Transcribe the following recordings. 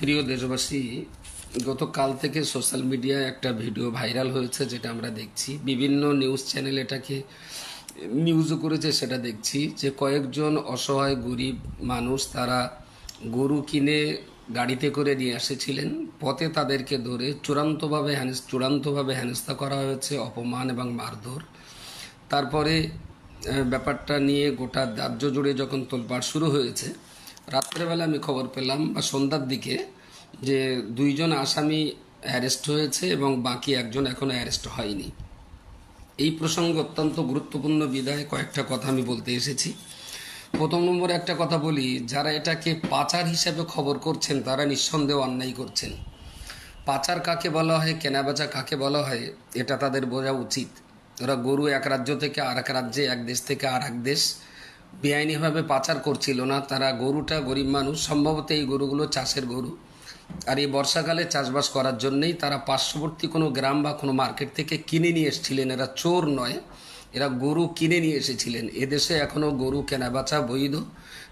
প্রিয় দেশবাসী, গতকাল থেকে সোশ্যাল মিডিয়ায় একটা ভিডিও ভাইরাল হয়েছে, যেটা আমরা দেখছি। বিভিন্ন নিউজ চ্যানেল এটাকে নিউজও করেছে, সেটা দেখছি যে কয়েকজন অসহায় গরিব মানুষ তারা গরু কিনে গাড়িতে করে নিয়ে এসেছিলেন। পথে তাদেরকে ধরে চূড়ান্তভাবে হেনস্থা করা হয়েছে, অপমান এবং মারধর। তারপরে ব্যাপারটা নিয়ে গোটা রাজ্য জুড়ে যখন তোলপাড় শুরু হয়েছে, রাত্রেবেলা আমি খবর পেলাম বা সন্ধ্যার দিকে যে 2জন আসামি অ্যারেস্ট হয়েছে এবং বাকি একজন এখনো অ্যারেস্ট হয়নি। এই প্রসঙ্গে অত্যন্ত গুরুত্বপূর্ণ বিধায় কয়েকটা কথা আমি বলতে এসেছি। প্রথম নম্বরে একটা কথা বলি, যারা এটাকে পাচার হিসেবে খবর করছেন তারা নিঃসন্দেহ অন্যায় করছেন। পাচার কাকে বলা হয়, কেনাবেচা কাকে বলা হয়, এটা তাদের বোঝা উচিত। ওরা গরু এক রাজ্য থেকে আর এক রাজ্যে, এক দেশ থেকে আর এক দেশ বেআইনিভাবে পাচার করছিল না। তারা গরুটা, গরিব মানুষ, সম্ভবত এই গরুগুলো চাষের গরু, আর এই বর্ষাকালে চাষবাস করার জন্যেই তারা পার্শ্ববর্তী কোনো গ্রাম বা কোনো মার্কেট থেকে কিনে নিয়ে এসেছিলেন। এরা চোর নয়, এরা গরু কিনে নিয়ে এসেছিলেন। এদেশে এখনও গরু কেনাবেচা বৈধ,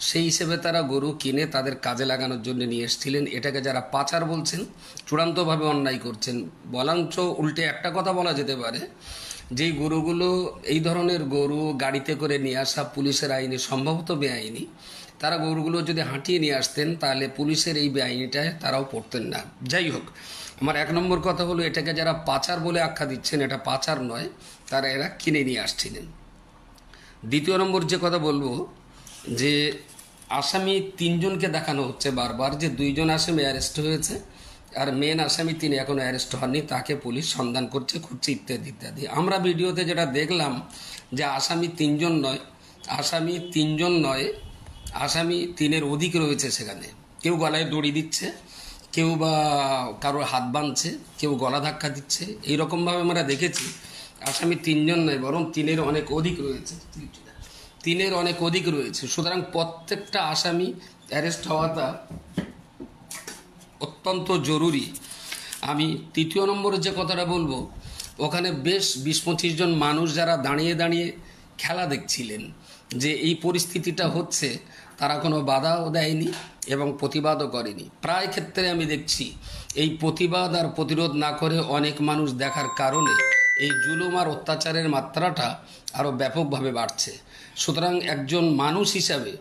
সেই হিসেবে তারা গরু কিনে তাদের কাজে লাগানোর জন্য নিয়ে এসেছিলেন। এটাকে যারা পাচার বলছেন চূড়ান্তভাবে অন্যায় করছেন। বলাঞ্চ উল্টে একটা কথা বলা যেতে পারে, যেই গরুগুলো, এই ধরনের গরু গাড়িতে করে নিয়ে আসা পুলিশের আইনে সম্ভবত বেআইনি। তারা গরুগুলো যদি হাঁটিয়ে নিয়ে আসতেন তাহলে পুলিশের এই বেআইনিটায় তারাও পড়তেন না। যাই হোক, আমার এক নম্বর কথা হলো, এটাকে যারা পাচার বলে আখ্যা দিচ্ছেন, এটা পাচার নয়, এরা কিনে নিয়ে আসছিলেন। দ্বিতীয় নম্বর যে কথা বলবো, যে আসামি 3জনকে দেখানো হচ্ছে বারবার, যে 2জন আসামি অ্যারেস্ট হয়েছে আর মেন আসামি তিনি এখনো অ্যারেস্ট হননি, তাকে পুলিশ সন্ধান করছে, খুঁজছে, ইত্যাদি ইত্যাদি। আমরা ভিডিওতে যেটা দেখলাম যে আসামি 3জন নয়, আসামি 3-এর অধিক রয়েছে সেখানে। কেউ গলায় দড়ি দিচ্ছে, কেউ বা কারোর হাত বাঁধছে, কেউ গলা ধাক্কা দিচ্ছে, এইরকমভাবে আমরা দেখেছি। আসামি 3জন নয়, বরং 3-এর অনেক অধিক রয়েছে। সুতরাং প্রত্যেকটা আসামি অ্যারেস্ট হওয়াটা অত্যন্ত জরুরি। আমি তৃতীয় নম্বরে যে কথাটা বলবো, ওখানে বেশ 20-25 জন মানুষ যারা দাঁড়িয়ে দাঁড়িয়ে খেলা দেখছিলেন, যে এই পরিস্থিতিটা হচ্ছে, তারা কোনো বাধাও দেয়নি এবং প্রতিবাদও করেনি। প্রায় ক্ষেত্রে আমি দেখছি এই প্রতিবাদ আর প্রতিরোধ না করে অনেক মানুষ দেখার কারণে এই জুলুম আর অত্যাচারের মাত্রাটা আরও ব্যাপকভাবে বাড়ছে। সুতরাং একজন মানুষ হিসাবে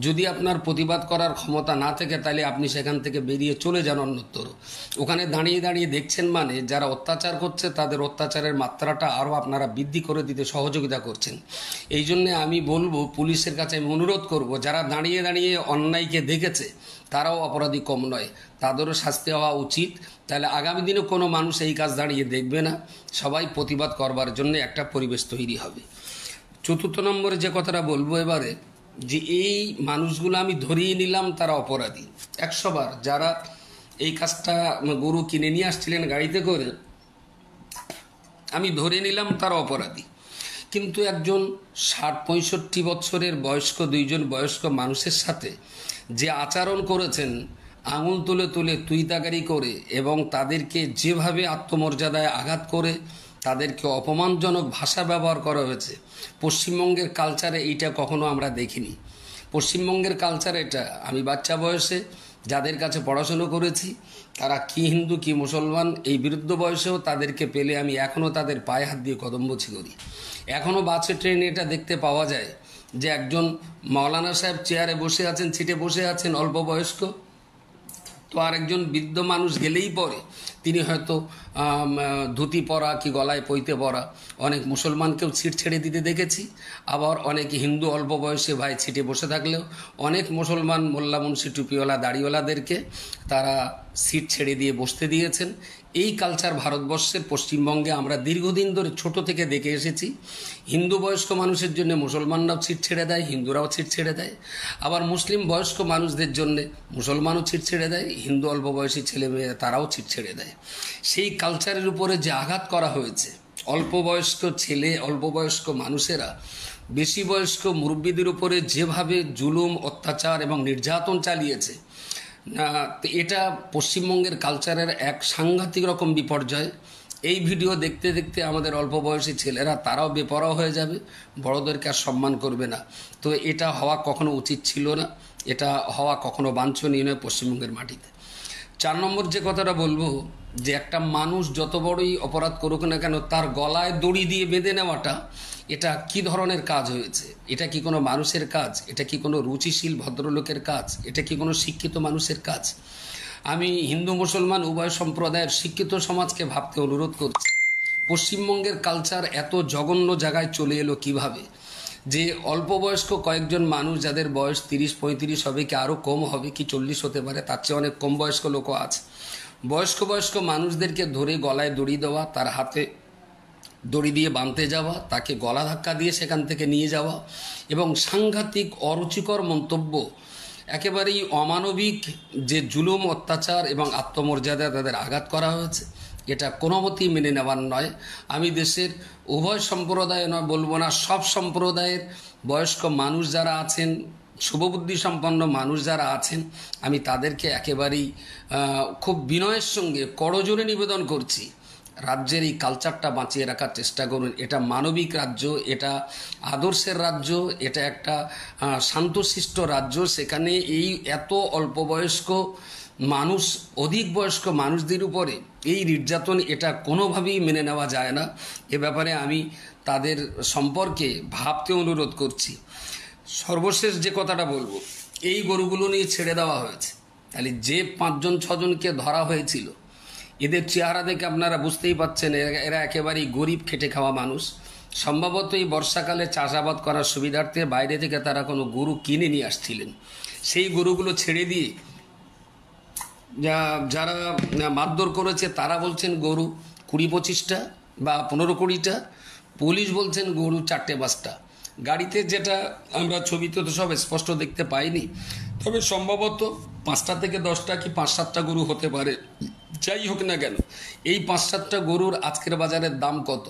যদি আপনার প্রতিবাদ করার ক্ষমতা না থাকে, তাহলে আপনি সেখান থেকে বেরিয়ে চলে যান অন্যত্র। ওখানে দাঁড়িয়ে দাঁড়িয়ে দেখছেন মানে যারা অত্যাচার করছে তাদের অত্যাচারের মাত্রাটা আরও আপনারা বৃদ্ধি করে দিতে সহযোগিতা করছেন। এই জন্যে আমি বলবো, পুলিশের কাছে আমি অনুরোধ করব, যারা দাঁড়িয়ে দাঁড়িয়ে অন্যায়কে দেখেছে তারাও অপরাধী কম নয়, তাদেরও শাস্তি হওয়া উচিত। তাহলে আগামী দিনে কোনো মানুষ এই কাজ দাঁড়িয়ে দেখবে না, সবাই প্রতিবাদ করবার জন্য একটা পরিবেশ তৈরি হবে। চতুর্থ নম্বরে যে কথাটা বলবো এবারে, যে এই মানুষগুলো আমি ধরিয়ে নিলাম তারা অপরাধী 100 বার। যারা এই কাজটা গরু কিনে নিয়ে আসছিলেন গাড়িতে করে, আমি ধরে নিলাম তারা অপরাধী। কিন্তু একজন 60-65 বছরের বয়স্ক, 2জন বয়স্ক মানুষের সাথে যে আচরণ করেছেন, আঙুল তুলে তুলে তুই তাকারি করে, এবং তাদেরকে যেভাবে আত্মমর্যাদায় আঘাত করে তাদেরকে অপমানজনক ভাষা ব্যবহার করা হয়েছে, পশ্চিমবঙ্গের কালচারে এইটা কখনো আমরা দেখিনি। পশ্চিমবঙ্গের কালচার এটা। আমি বাচ্চা বয়সে যাদের কাছে পড়াশুনো করেছি, তারা কি হিন্দু কি মুসলমান, এই বৃদ্ধ বয়সেও তাদেরকে পেলে আমি এখনও তাদের পায়ে হাত দিয়ে কদমবুছি করি। এখনও বাসে ট্রেনে এটা দেখতে পাওয়া যায় যে একজন মাওলানা সাহেব চেয়ারে বসে আছেন, সিটে বসে আছেন, অল্প বয়স্ক, তো আরেকজন বৃদ্ধ মানুষ গেলেই পরে তিনি হয়তো ধুতি পরা কি গলায় পইতে পরা। অনেক মুসলমানকেও সিট ছেড়ে দিতে দেখেছি, আবার অনেক হিন্দু অল্প বয়সে ভাই সিটে বসে থাকলেও অনেক মুসলমান মোল্লা মুন্সি টুপিওয়ালা দাড়িওয়ালাদেরকে তারা সিট ছেড়ে দিয়ে বসতে দিয়েছেন। এই কালচার ভারতবর্ষের পশ্চিমবঙ্গে আমরা দীর্ঘদিন ধরে ছোট থেকে দেখে এসেছি। হিন্দু বয়স্ক মানুষের জন্য মুসলমানরাও সিট ছেড়ে দেয়, হিন্দুরাও সিট ছেড়ে দেয়, আবার মুসলিম বয়স্ক মানুষদের জন্য মুসলমানও সিট ছেড়ে দেয়, হিন্দু অল্প বয়সী ছেলে মেয়ে তারাও সিট ছেড়ে দেয়। সেই কালচারের উপরে যে আঘাত করা হয়েছে, অল্প বয়স্ক ছেলে, অল্প বয়স্ক মানুষেরা বেশি বয়স্ক মুরব্বীদের উপরে যেভাবে জুলুম, অত্যাচার এবং নির্যাতন চালিয়েছে, এটা পশ্চিমবঙ্গের কালচারের এক সাংঘাতিক রকম বিপর্যয়। এই ভিডিও দেখতে দেখতে আমাদের অল্প বয়সী ছেলেরা তারাও বেপরোয়া হয়ে যাবে, বড়দেরকে আর সম্মান করবে না। তো এটা হওয়া কখনো উচিত ছিল না, এটা হওয়া কখনো বাঞ্ছনীয় নয় পশ্চিমবঙ্গের মাটিতে। 4 নম্বর যে কথাটা বলবো, যে একটা মানুষ যত বড়ই অপরাধ করুক না কেন, তার গলায় দড়ি দিয়ে বেঁধে নেওয়াটা এটা কি ধরনের কাজ হয়েছে? এটা কি কোনো মানুষের কাজ? এটা কি কোনো রুচিশীল ভদ্রলোকের কাজ? এটা কি কোনো শিক্ষিত মানুষের কাজ? আমি হিন্দু মুসলমান উভয় সম্প্রদায়ের শিক্ষিত সমাজকে ভাবতে অনুরোধ করছি, পশ্চিমবঙ্গের কালচার এত জঘন্য জায়গায় চলে এলো কিভাবে? যে অল্প বয়স্ক কয়েকজন মানুষ, যাদের বয়স 30-35 হবে, কি আরও কম হবে, কি 40 হতে পারে, তার চেয়ে অনেক কম বয়স্ক লোকও আছে, বয়স্ক মানুষদেরকে ধরে গলায় দড়ি দেওয়া, তার হাতে দড়ি দিয়ে বাঁধতে যাওয়া, তাকে গলা ধাক্কা দিয়ে সেখান থেকে নিয়ে যাওয়া, এবং সাংঘাতিক অরুচিকর মন্তব্য, একেবারেই অমানবিক যে জুলুম, অত্যাচার এবং আত্মমর্যাদা তাদের আঘাত করা হয়েছে, এটা কোনো মতেই মেনে নেওয়ার নয়। আমি দেশের উভয় সম্প্রদায় নয় বলবো না, সব সম্প্রদায়ের বয়স্ক মানুষ যারা আছেন, শুভবুদ্ধি সম্পন্ন মানুষ যারা আছেন, আমি তাদেরকে একেবারেই খুব বিনয়ের সঙ্গে করজোরে নিবেদন করছি, রাজ্যের এই কালচারটা বাঁচিয়ে রাখার চেষ্টা করুন। এটা মানবিক রাজ্য, এটা আদর্শের রাজ্য, এটা একটা শান্তশিষ্ট রাজ্য। সেখানে এই এত অল্প বয়স্ক মানুষ, অধিক বয়স্ক মানুষদের উপরে এই নির্যাতন, এটা কোনোভাবেই মেনে নেওয়া যায় না। এ ব্যাপারে আমি তাদের সম্পর্কে ভাবতে অনুরোধ করছি। সর্বশেষ যে কথাটা বলবো, এই গরুগুলো নিয়ে ছেড়ে দেওয়া হয়েছে, তাহলে যে 5-6জনকে ধরা হয়েছিল, এদের চেহারা দেখে আপনারা বুঝতেই পাচ্ছেন এরা একেবারেই গরিব, খেটে খাওয়া মানুষ। সম্ভবত এই বর্ষাকালে চাষাবাদ করার সুবিধার্থে বাইরে থেকে তারা কোনো গরু কিনে নিয়ে আসছিলেন। সেই গরুগুলো ছেড়ে দিয়ে যারা মারধর করেছে তারা বলছেন গরু 20-25টা বা 15-20টা, পুলিশ বলছেন গরু 4-5টা। গাড়িতে যেটা আমরা ছবিতে তো সব স্পষ্ট দেখতে পাইনি, তবে সম্ভবত 5টা থেকে 10টা কি 5-7টা গরু হতে পারে। যাই হোক না কেন, এই 5-7টা গরুর আজকের বাজারের দাম কত?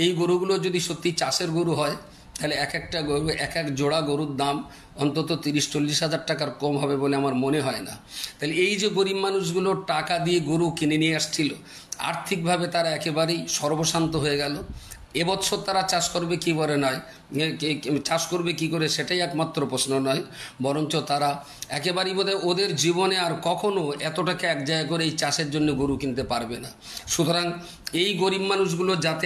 এই গরুগুলো যদি সত্যি চাষের গরু হয়, তাহলে এক একটা গরু, এক এক জোড়া গরুর দাম অন্তত 30-40 হাজার টাকার কম হবে বলে আমার মনে হয় না। তাহলে এই যে গরিব মানুষগুলো টাকা দিয়ে গরু কিনে নিয়ে আসছিল, আর্থিকভাবে তারা একেবারেই সর্বশান্ত হয়ে গেল। এবছর তারা চাষ করবে কি করে নয়, চাষ করবে কি করে সেটাই একমাত্র প্রশ্ন নয়, বরঞ্চ তারা একেবারেই বোধহয় ওদের জীবনে আর কখনো এত টাকা এক জায়গায় করে এই চাষের জন্য গরু কিনতে পারবে না। সুতরাং এই গরিব মানুষগুলো যাতে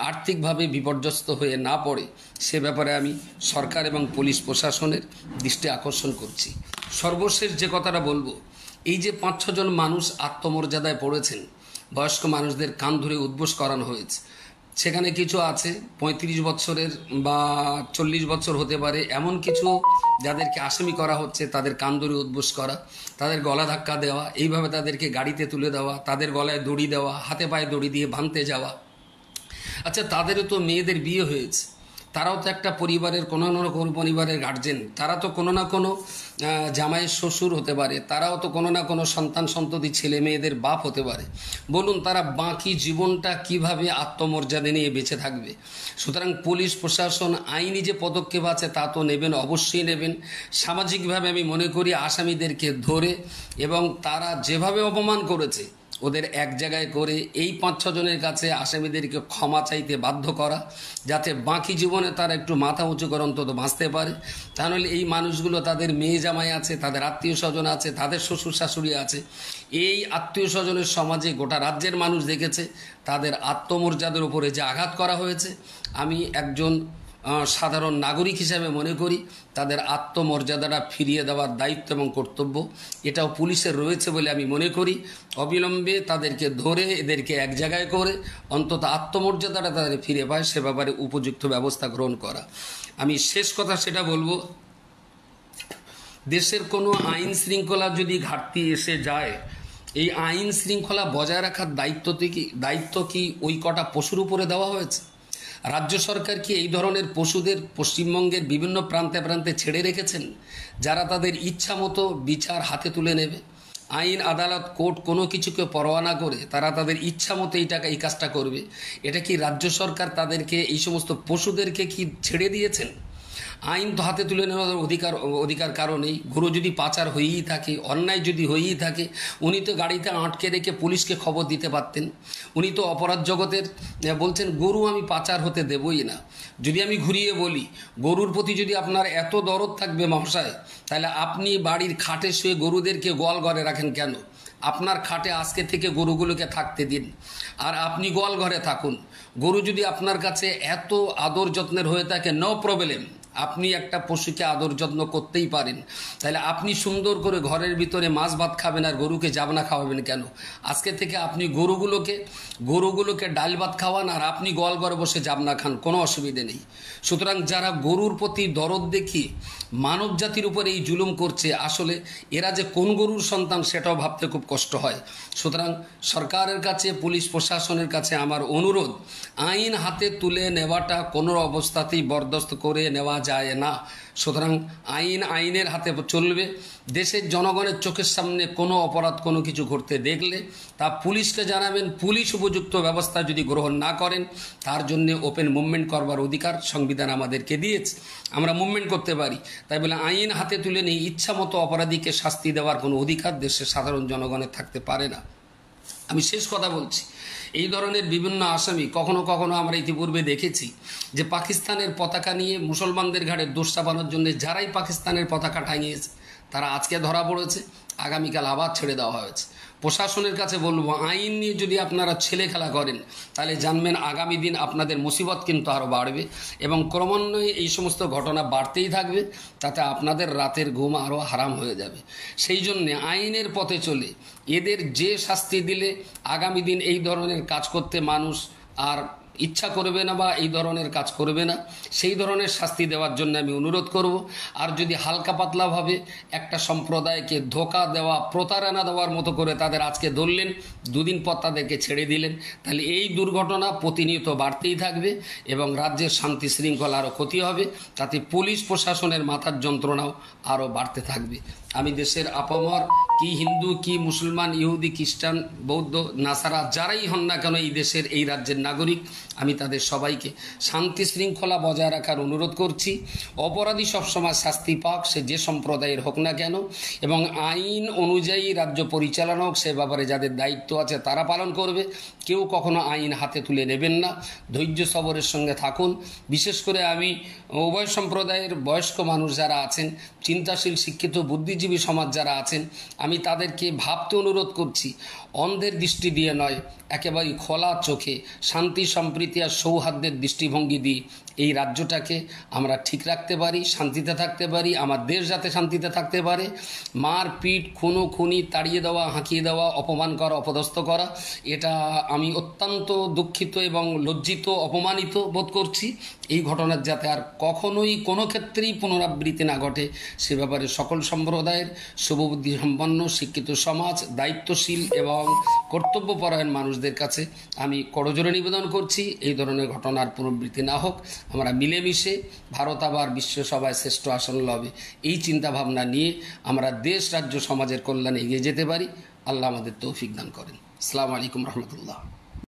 আর্থিকভাবে বিপর্যস্ত হয়ে না পড়ে, সে ব্যাপারে আমি সরকার এবং পুলিশ প্রশাসনের দৃষ্টি আকর্ষণ করছি। সর্বশেষ যে কথাটা বলবো, এই যে 5-6 জন মানুষ আত্মমর্যাদায় পড়েছেন, বয়স্ক মানুষদের কান ধরে উদ্বোস করানো হয়েছে, সেখানে কিছু আছে 35 বছরের বা 40 বছর হতে পারে, এমন কিছু যাদেরকে আসামি করা হচ্ছে, তাদের কান ধরে উদ্বোস করা, তাদের গলা ধাক্কা দেওয়া, এইভাবে তাদেরকে গাড়িতে তুলে দেওয়া, তাদের গলায় দড়ি দেওয়া, হাতে পায়ে দড়ি দিয়ে বাঁধতে যাওয়া। আচ্ছা, তাদেরও তো মেয়েদের বিয়ে হয়েছে, তারাও তো একটা পরিবারের কোনো না কোনো পরিবারের গার্জেন, তারা তো কোনো না কোনো জামাইয়ের শ্বশুর হতে পারে, তারাও তো কোনো না কোনো সন্তান সন্ততি ছেলে মেয়েদের বাপ হতে পারে। বলুন, তারা বাকি জীবনটা কিভাবে আত্মমর্যাদা নিয়ে বেঁচে থাকবে? সুতরাং পুলিশ প্রশাসন আইনি যে পদক্ষেপ আছে তা তো নেবেন, অবশ্যই নেবেন। সামাজিকভাবে আমি মনে করি আসামিদেরকে ধরে এবং তারা যেভাবে অপমান করেছে ওদের এক জায়গায় করে এই 5-6 জনের কাছে আসামিদেরকে ক্ষমা চাইতে বাধ্য করা, যাতে বাকি জীবনে তারা একটু মাথা উঁচু করে অন্তত বাঁচতে পারে। তাহলে এই মানুষগুলো, তাদের মেয়ে জামাই আছে, তাদের আত্মীয় স্বজন আছে, তাদের শ্বশুর শাশুড়ি আছে, এই আত্মীয় স্বজনের সমাজে গোটা রাজ্যের মানুষ দেখেছে তাদের আত্মমর্যাদার উপরে যে আঘাত করা হয়েছে। আমি একজন সাধারণ নাগরিক হিসাবে মনে করি তাদের আত্মমর্যাদাটা ফিরিয়ে দেওয়ার দায়িত্ব এবং কর্তব্য এটাও পুলিশের রয়েছে বলে আমি মনে করি। অবিলম্বে তাদেরকে ধরে এদেরকে এক জায়গায় করে অন্তত আত্মমর্যাদাটা তাদের ফিরে পায় সে ব্যাপারে উপযুক্ত ব্যবস্থা গ্রহণ করা। আমি শেষ কথা সেটা বলবো, দেশের কোনো আইন শৃঙ্খলা যদি ঘাটতি এসে যায়, এই আইন শৃঙ্খলা বজায় রাখার দায়িত্ব কি ওই কটা পশুর উপরে দেওয়া হয়েছে? রাজ্য সরকার কি এই ধরনের পশুদের পশ্চিমবঙ্গের বিভিন্ন প্রান্তে প্রান্তে ছেড়ে রেখেছেন, যারা তাদের ইচ্ছা মতো বিচার হাতে তুলে নেবে? আইন, আদালত, কোর্ট কোনো কিছুকে পরোয়া না করে তারা তাদের ইচ্ছা মতো এই কাজটা করবে। এটা কি রাজ্য সরকার তাদেরকে, এই সমস্ত পশুদেরকে কি ছেড়ে দিয়েছেন? আইন তো হাতে তুলে নেওয়ার অধিকার কারণেই। গরু যদি পাচার হয়েই থাকে, অন্যায় যদি হয়েই থাকে, উনি তো গাড়িতে আটকে রেখে পুলিশকে খবর দিতে পারতেন। উনি তো অপরাধ জগতের বলছেন গরু আমি পাচার হতে দেবই না। যদি আমি ঘুরিয়ে বলি, গরুর প্রতি যদি আপনার এত দরদ থাকবে মহাশয়, তাহলে আপনি বাড়ির খাটে শুয়ে গরুদেরকে গোয়াল ঘরে রাখেন কেন? আপনার খাটে আজকে থেকে গরুগুলোকে থাকতে দিন, আর আপনি গোয়াল ঘরে থাকুন। গরু যদি আপনার কাছে এত আদর যত্নের হয়ে থাকে, নো প্রবলেম, আপনি একটা পশুকে আদর যত্ন করতেই পারেন। তাহলে আপনি সুন্দর করে ঘরের ভিতরে মাছ ভাত খাবেন আর গরুকে জাবনা খাওয়াবেন কেন? আজকে থেকে আপনি গরুগুলোকে ডাল ভাত খাওয়ান আর আপনি গোয়াল ঘরে বসে জাবনা খান, কোনো অসুবিধে নেই। সুতরাং যারা গরুর প্রতি দরদ দেখি মানব জাতির উপরে এই জুলুম করছে, আসলে এরা যে কোন গরুর সন্তান সেটাও ভাবতে খুব কষ্ট হয়। সুতরাং সরকারের কাছে, পুলিশ প্রশাসনের কাছে আমার অনুরোধ, আইন হাতে তুলে নেওয়াটা কোনো অবস্থাতেই বরদাস্ত করে নেওয়া যায় না। সুতরাং আইনের হাতে চলবে। দেশের জনগণের চোখের সামনে কোনো অপরাধ, কোনো কিছু ঘটতে দেখলে তা পুলিশকে জানাবেন। পুলিশ উপযুক্ত ব্যবস্থা যদি গ্রহণ না করেন, তার জন্য ওপেন মুভমেন্ট করবার অধিকার সংবিধান আমাদেরকে দিয়েছে, আমরা মুভমেন্ট করতে পারি। তাই বলে আইন হাতে তুলে নিয়ে ইচ্ছা মতো অপরাধীকে শাস্তি দেওয়ার কোনো অধিকার দেশের সাধারণ জনগণের থাকতে পারে না। আমি শেষ কথা বলছি, এই ধরনের বিভিন্ন আসামি কখনো কখনো আমরা ইতিপূর্বে দেখেছি যে পাকিস্তানের পতাকা নিয়ে মুসলমানদের ঘাড়ে দোষ চাপানোর জন্য যারাই পাকিস্তানের পতাকা টাঙিয়েছে তারা আজকে ধরা পড়েছে, আগামীকাল আবার ছেড়ে দেওয়া হয়েছে। প্রশাসনের কাছে বলবো, আইন নিয়ে যদি আপনারা ছেলে খেলা করেন তাহলে জানবেন আগামী দিন আপনাদের মুসিবত কিন্তু আরও বাড়বে এবং ক্রমান্বয়ে এই সমস্ত ঘটনা বাড়তেই থাকবে, তাতে আপনাদের রাতের ঘুম আরও হারাম হয়ে যাবে। সেই জন্যে আইনের পথে চলে এদের যে শাস্তি দিলে আগামী দিন এই ধরনের কাজ করতে মানুষ আর ইচ্ছা করবে না বা এই ধরনের কাজ করবে না, সেই ধরনের শাস্তি দেওয়ার জন্য আমি অনুরোধ করব। আর যদি হালকা পাতলাভাবে একটা সম্প্রদায়কে ধোঁকা দেওয়া, প্রতারণা দেওয়ার মতো করে তাদের আজকে ধরলেন, দুদিন পর তাদেরকে ছেড়ে দিলেন, তাহলে এই দুর্ঘটনা প্রতিনিয়ত বাড়তেই থাকবে এবং রাজ্যের শান্তি শৃঙ্খলা আরও ক্ষতি হবে, তাতে পুলিশ প্রশাসনের মাথার যন্ত্রণাও আরও বাড়তে থাকবে। আমি দেশের আপামর কি হিন্দু, কি মুসলমান, ইহুদি, খ্রিস্টান, বৌদ্ধ, নাসারা যারাই হন না কেন এই দেশের, এই রাজ্যের নাগরিক, আমি তাদের সবাইকে শান্তি শৃঙ্খলা বজায় রাখার অনুরোধ করছি। অপরাধী সবসময় শাস্তি পাক, সে যে সম্প্রদায়ের হোক না কেন, এবং আইন অনুযায়ী রাজ্য পরিচালনা হোক, সে ব্যাপারে যাদের দায়িত্ব আছে তারা পালন করবে। কেউ কখনো আইন হাতে তুলে নেবেন না, ধৈর্য সবরের সঙ্গে থাকুন। বিশেষ করে আমি উভয় সম্প্রদায়ের বয়স্ক মানুষ যারা আছেন, চিন্তাশীল শিক্ষিত বুদ্ধিজীবী সমাজ যারা আছেন, আমি তাদেরকে ভাবতে অনুরোধ করছি, অন্ধের দৃষ্টি দিয়ে নয়, একেবারে খোলা চোখে শান্তি সম্প্রীতি আর সৌহার্দ্যের দৃষ্টিভঙ্গি দিয়ে এই রাজ্যটাকে আমরা ঠিক রাখতে পারি, শান্তিতে থাকতে পারি, আমার দেশ যাতে শান্তিতে থাকতে পারে। মারপিট, খুনি তাড়িয়ে দেওয়া, হাঁকিয়ে দেওয়া, অপমান করা, অপদস্থ করা, এটা আমি অত্যন্ত দুঃখিত এবং লজ্জিত, অপমানিত বোধ করছি। এই ঘটনার যাতে আর কখনোই কোনো ক্ষেত্রেই পুনরাবৃত্তি না ঘটে, সে ব্যাপারে সকল সম্প্রদায়ের শুভবুদ্ধি সম্পন্ন শিক্ষিত সমাজ, দায়িত্বশীল এবং কর্তব্যপরায়ণ মানুষদের কাছে আমি করজোড়ে নিবেদন করছি, এই ধরনের ঘটনার পুনরাবৃত্তি না হোক। আমরা মিলেমিশে ভারত আবার বিশ্বসভায় শ্রেষ্ঠ আসন লবে, এই চিন্তাভাবনা নিয়ে আমরা দেশ, রাজ্য, সমাজের কল্যাণে এগিয়ে যেতে পারি। আল্লাহ আমাদের তৌফিক দান করেন। আসসালামু আলাইকুম রহমতুল্লাহ।